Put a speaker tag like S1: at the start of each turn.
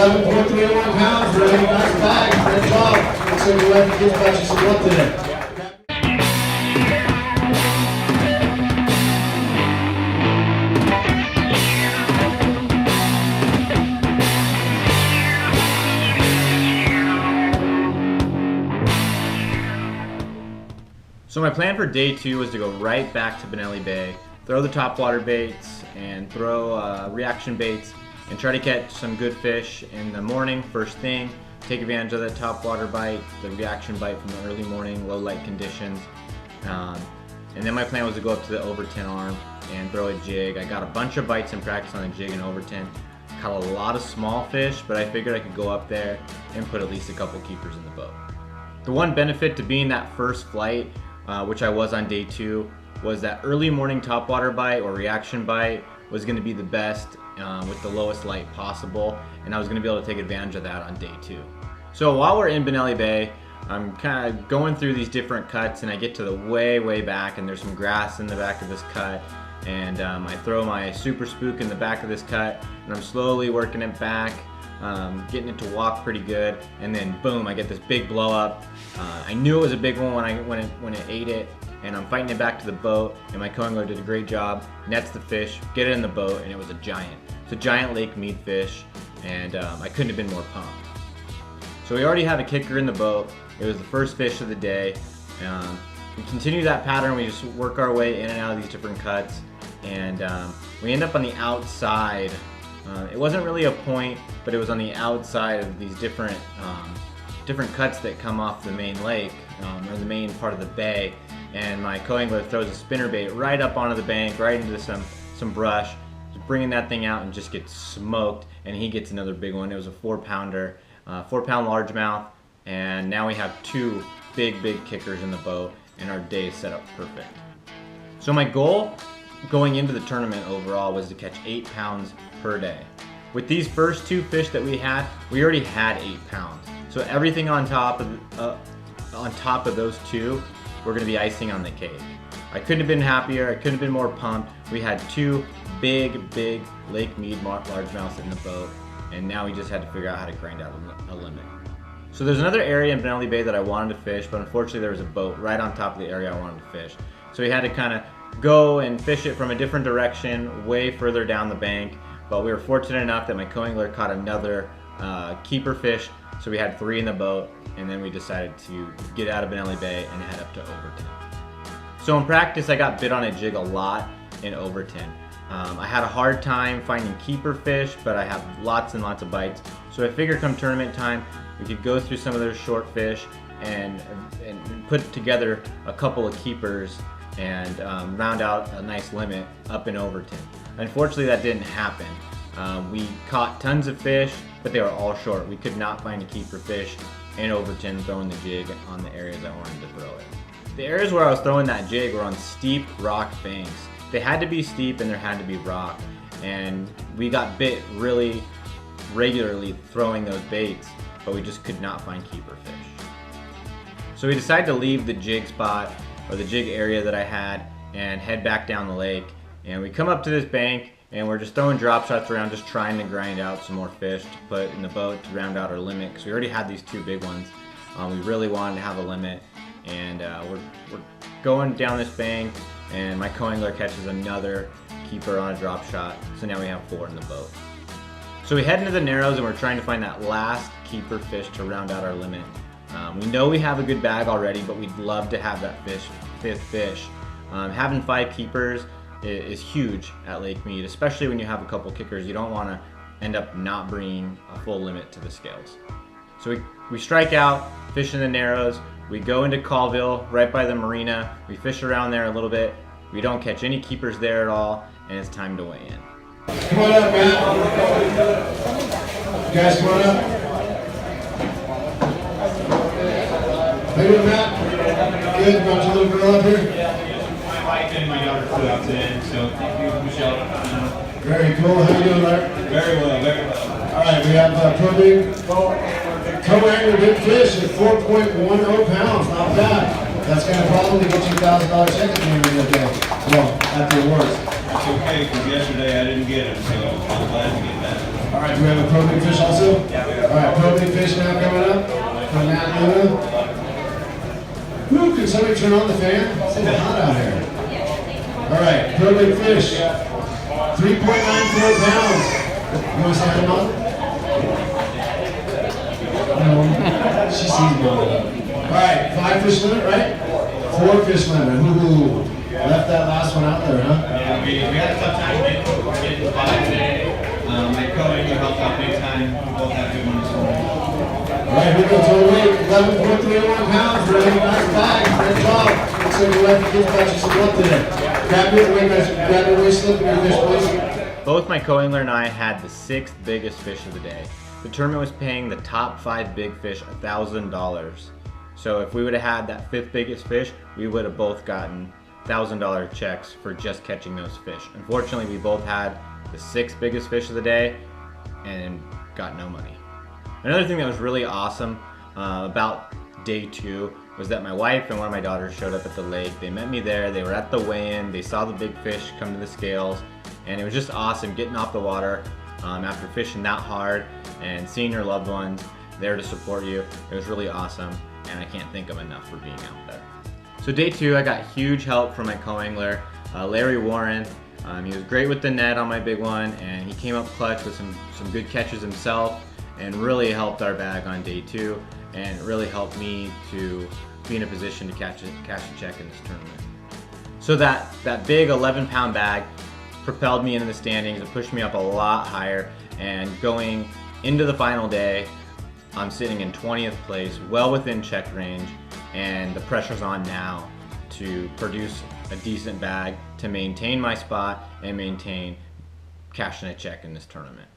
S1: 11.31 pounds, really nice bag. Great job. Looks like we'll have to dispatch you some luck today.
S2: So my plan for day 2 was to go right back to Benelli Bay, throw the topwater baits and throw reaction baits and try to catch some good fish in the morning first thing, take advantage of the topwater bite, the reaction bite from the early morning, low light conditions. And then my plan was to go up to the Overton arm and throw a jig. I got a bunch of bites in practice on the jig in Overton. Caught a lot of small fish, but I figured I could go up there and put at least a couple keepers in the boat. The one benefit to being that first flight, which I was on day 2, was that early morning topwater bite or reaction bite was going to be the best with the lowest light possible, and I was going to be able to take advantage of that on day 2. So while we're in Benelli Bay, I'm kind of going through these different cuts, and I get to the way back, and there's some grass in the back of this cut, and I throw my super spook in the back of this cut, and I'm slowly working it back, getting it to walk pretty good, and then boom, I get this big blow up. I knew it was a big one when it ate it, and I'm fighting it back to the boat, and my co-angler did a great job, nets the fish, get it in the boat, and it was a giant. It's a giant Lake Mead fish, and I couldn't have been more pumped. So we already have a kicker in the boat. It was the first fish of the day. We continue that pattern. We just work our way in and out of these different cuts, and we end up on the outside. It wasn't really a point, but it was on the outside of these different cuts that come off the main lake, or the main part of the bay, and my co-angler throws a spinnerbait right up onto the bank, right into some brush, just bringing that thing out and just gets smoked, and he gets another big one. It was a 4-pounder, 4-pound largemouth, and now we have 2 big kickers in the boat, and our day is set up perfect. So my goal going into the tournament overall was to catch 8 pounds per day. With these first 2 fish that we already had 8 pounds. So everything on top of those 2 were going to be icing on the cake. I couldn't have been happier. I couldn't have been more pumped. We had 2 big Lake Mead largemouths in the boat, and now we just had to figure out how to grind out a limit. So there's another area in Benelli Bay that I wanted to fish, but unfortunately there was a boat right on top of the area I wanted to fish. So we had to kind of go and fish it from a different direction, way further down the bank. But we were fortunate enough that my co-angler caught another keeper fish, so we had 3 in the boat, and then we decided to get out of Benelli Bay and head up to Overton. So in practice, I got bit on a jig a lot in Overton. I had a hard time finding keeper fish, but I have lots and lots of bites. So I figured come tournament time, we could go through some of those short fish and put together a couple of keepers and round out a nice limit up in Overton. Unfortunately, that didn't happen. We caught tons of fish, but they were all short. We could not find a keeper fish in Overton throwing the jig on the areas I wanted to throw it. The areas where I was throwing that jig were on steep rock banks. They had to be steep and there had to be rock, and we got bit really regularly throwing those baits, but we just could not find keeper fish. So we decided to leave the jig spot or the jig area that I had and head back down the lake. And we come up to this bank and we're just throwing drop shots around, just trying to grind out some more fish to put in the boat to round out our limit, because we already had these 2 big ones. We really wanted to have a limit, and we're going down this bank, and my co-angler catches another keeper on a drop shot, so now we have 4 in the boat. So we head into the narrows and we're trying to find that last keeper fish to round out our limit. We know we have a good bag already, but we'd love to have that 5th fish. Having 5 keepers is huge at Lake Mead, especially when you have a couple kickers. You don't want to end up not bringing a full limit to the scales. So we strike out, fish in the narrows, we go into Colville, right by the marina, we fish around there a little bit, we don't catch any keepers there at all, and it's time to weigh in.
S1: Come on up, Matt. You guys come on up. How you doing, Matt? Good. Brought your little girl up here?
S3: My wife and my daughter flew out today, so thank you, Michelle.
S1: Very cool. How you doing, Larry?
S3: Very well, very well.
S1: All right, we have pro big co-angler big fish at 4.10 pounds. Not bad. That's going to probably get you $1,000 check at the end of the day. Well, at the awards.
S3: That's okay, because yesterday I didn't get it, so I'm glad to get that.
S1: All right, do we have a pro big fish also?
S3: Yeah, we have.
S1: All right, pro big fish now coming up from Matt Luna. Woo, can somebody turn on the fan? It's a little hot out here. All right, pro big fish, 3.94 pounds. You want to say hi to Mom? No, she sees Mom. All right, 5 fish limit, right? 4 fish limit. Ooh, left that last one out there, huh?
S3: Yeah, we had a tough time getting 5 today. My co-angler helped out big time. We both had good ones this morning.
S1: All right, here we go. Total weight, 11.31 pounds. Really nice bag. Great job. Looks like you left the fish batch some luck today. Grab your weight, guys. Grab your waist slip and your fish, please.
S2: Both my co-angler and I had the 6th biggest fish of the day. The tournament was paying the top 5 big fish $1,000. So if we would have had that 5th biggest fish, we would have both gotten $1,000 checks for just catching those fish. Unfortunately, we both had the 6th biggest fish of the day and got no money. Another thing that was really awesome about day 2 was that my wife and one of my daughters showed up at the lake. They met me there, they were at the weigh-in, they saw the big fish come to the scales, and it was just awesome getting off the water after fishing that hard and seeing your loved ones there to support you. It was really awesome, and I can't thank them enough for being out there. So day 2, I got huge help from my co-angler, Larry Warren. He was great with the net on my big one, and he came up clutch with some good catches himself and really helped our bag on day 2, and it really helped me to be in a position to cash a check in this tournament. So that big 11-pound bag propelled me into the standings. It pushed me up a lot higher, and going into the final day, I'm sitting in 20th place, well within check range, and the pressure's on now to produce a decent bag to maintain my spot and maintain cashing a check in this tournament.